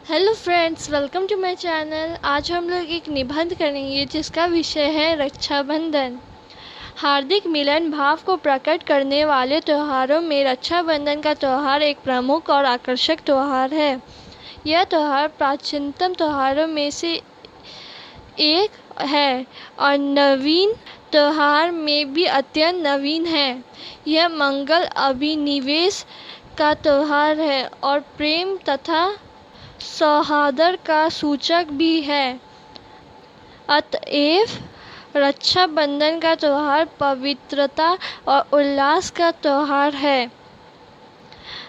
Hello friends, welcome to my channel. आज हम लोग एक निबंध करेंगे जिसका विषय है रक्षाबंधन। हार्दिक मिलन भाव को प्रकट करने वाले त्योहारों में रक्षाबंधन का त्यौहार एक प्रमुख और आकर्षक त्यौहार है। यह त्यौहार प्राचीनतम त्योहारों में से एक है और नवीन त्यौहार में भी अत्यंत नवीन है। यह मंगल अभिनिवेश का त्यौहार है और प्रेम तथा सौहार्द का सूचक भी है। अतएव रक्षाबंधन का त्यौहार पवित्रता और उल्लास का त्यौहार है।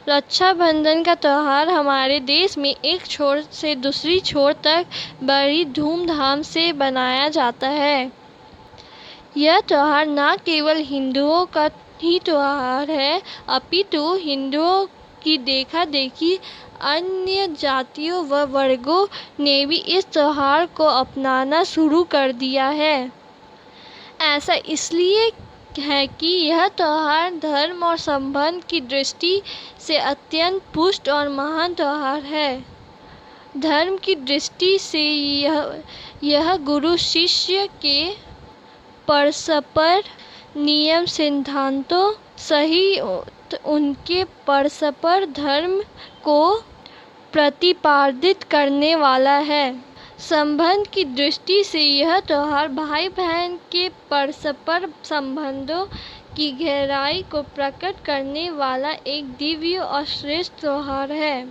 रक्षाबंधन का त्यौहार हमारे देश में एक छोर से दूसरी छोर तक बड़ी धूमधाम से मनाया जाता है। यह त्यौहार न केवल हिंदुओं का ही त्यौहार है, अपितु हिंदुओं की देखा देखी अन्य जातियों व वर्गों ने भी इस त्यौहार को अपनाना शुरू कर दिया है। ऐसा इसलिए है कि यह त्यौहार धर्म और संबंध की दृष्टि से अत्यंत पुष्ट और महान त्यौहार है। धर्म की दृष्टि से यह गुरु शिष्य के परस्पर नियम सिद्धांतों सहित उनके परस्पर धर्म को प्रतिपादित करने वाला है। संबंध की दृष्टि से यह त्यौहार भाई बहन के परस्पर संबंधों की गहराई को प्रकट करने वाला एक दिव्य और श्रेष्ठ त्यौहार है।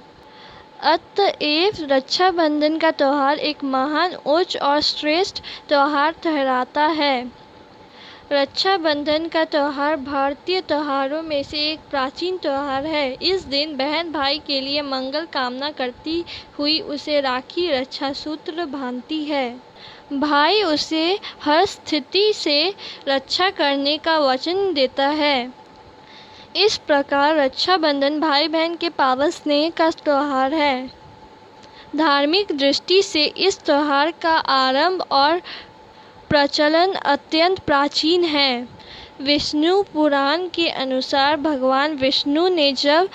अतएव रक्षाबंधन का त्यौहार एक महान, उच्च और श्रेष्ठ त्यौहार ठहराता है। रक्षाबंधन का त्यौहार भारतीय त्योहारों में से एक प्राचीन त्यौहार है। इस दिन बहन भाई के लिए मंगल कामना करती हुई उसे राखी रक्षा सूत्र बांधती है। भाई उसे हर स्थिति से रक्षा करने का वचन देता है। इस प्रकार रक्षाबंधन भाई बहन के पावन स्नेह का त्यौहार है। धार्मिक दृष्टि से इस त्यौहार का आरंभ और प्रचलन अत्यंत प्राचीन है। विष्णु पुराण के अनुसार भगवान विष्णु ने जब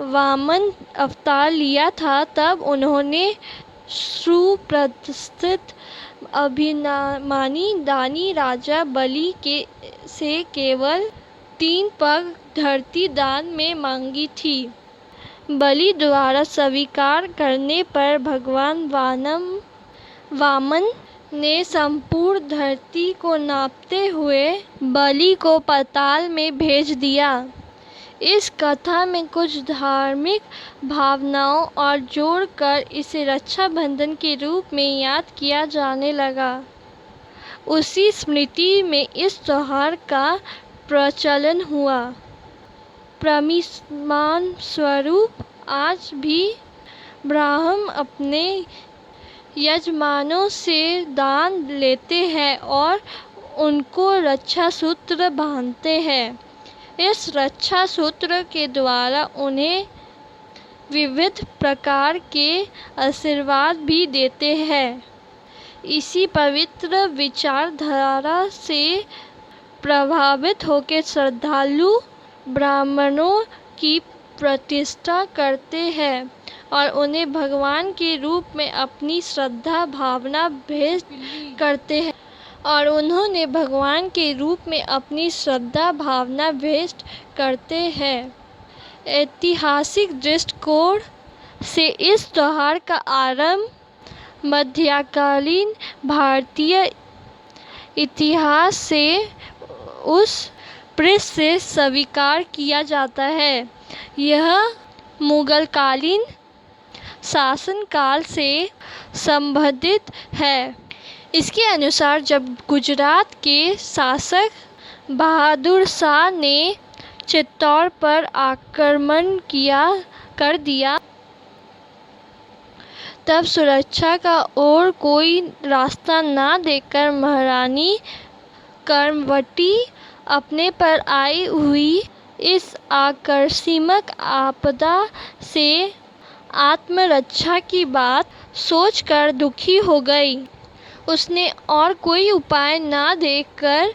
वामन अवतार लिया था तब उन्होंने सुप्रसिद्ध अभिमानी दानी राजा बलि से केवल 3 पग धरती दान में मांगी थी। बलि द्वारा स्वीकार करने पर भगवान वामन ने संपूर्ण धरती को नापते हुए बलि को पाताल में भेज दिया। इस कथा में कुछ धार्मिक भावनाओं और जोड़कर इसे रक्षाबंधन के रूप में याद किया जाने लगा। उसी स्मृति में इस त्यौहार का प्रचलन हुआ। प्रमिष्मान स्वरूप आज भी ब्राह्मण अपने यजमानों से दान लेते हैं और उनको रक्षा सूत्र बांधते हैं। इस रक्षा सूत्र के द्वारा उन्हें विविध प्रकार के आशीर्वाद भी देते हैं। इसी पवित्र विचारधारा से प्रभावित होकर श्रद्धालु ब्राह्मणों की प्रतिष्ठा करते हैं और उन्हें भगवान के रूप में अपनी श्रद्धा भावना भेंट करते हैं ऐतिहासिक दृष्टिकोण से इस त्यौहार का आरंभ मध्यकालीन भारतीय इतिहास से उस पृष्ठ से स्वीकार किया जाता है। यह मुगलकालीन शासनकाल से संबंधित है। इसके अनुसार जब गुजरात के शासक बहादुर शाह ने चित्तौड़ पर आक्रमण कर दिया तब सुरक्षा का और कोई रास्ता न देखकर महारानी कर्मवती अपने पर आई हुई इस आकस्मिक आपदा से आत्मरक्षा की बात सोचकर दुखी हो गई। उसने और कोई उपाय न देखकर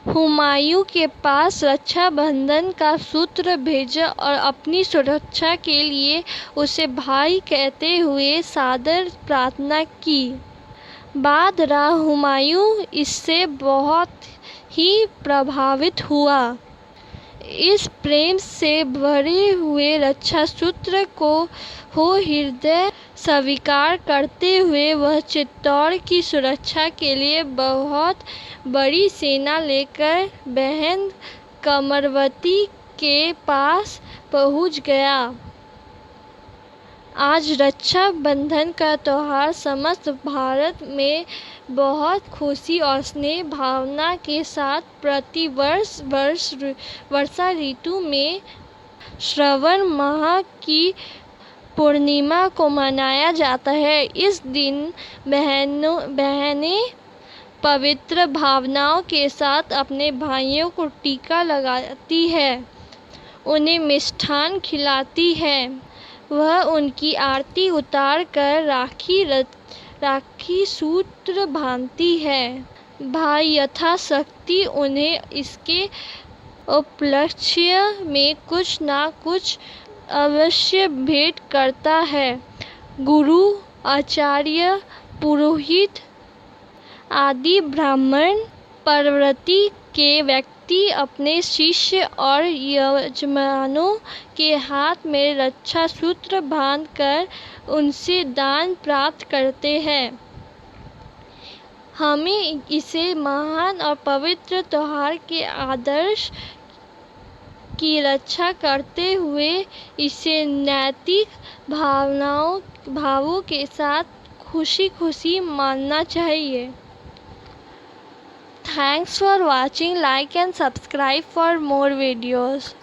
हुमायूं के पास रक्षाबंधन का सूत्र भेजा और अपनी सुरक्षा के लिए उसे भाई कहते हुए सादर प्रार्थना की। बादशाह हुमायूं इससे बहुत ही प्रभावित हुआ। इस प्रेम से भरे हुए रक्षा सूत्र को हृदय स्वीकार करते हुए वह चित्तौड़ की सुरक्षा के लिए बहुत बड़ी सेना लेकर बहन कमरवती के पास पहुंच गया। आज रक्षाबंधन का त्योहार समस्त भारत में बहुत खुशी और स्नेह भावना के साथ प्रति वर्षा ऋतु में श्रावण माह की पूर्णिमा को मनाया जाता है। इस दिन बहनें पवित्र भावनाओं के साथ अपने भाइयों को टीका लगाती है, उन्हें मिष्ठान खिलाती है। वह उनकी आरती उतार कर राखी सूत्र बांधती है। भाई यथाशक्ति उन्हें इसके उपलक्ष्य में कुछ न कुछ अवश्य भेंट करता है। गुरु, आचार्य, पुरोहित आदि ब्राह्मण प्रवृत्ति के व्यक्ति अपने शिष्य और यजमानों के हाथ में रक्षा सूत्र बांधकर उनसे दान प्राप्त करते हैं। हमें इसे महान और पवित्र त्योहार के आदर्श की रक्षा करते हुए इसे नैतिक भावों के साथ खुशी मानना चाहिए। Thanks for watching. Like and subscribe for more videos.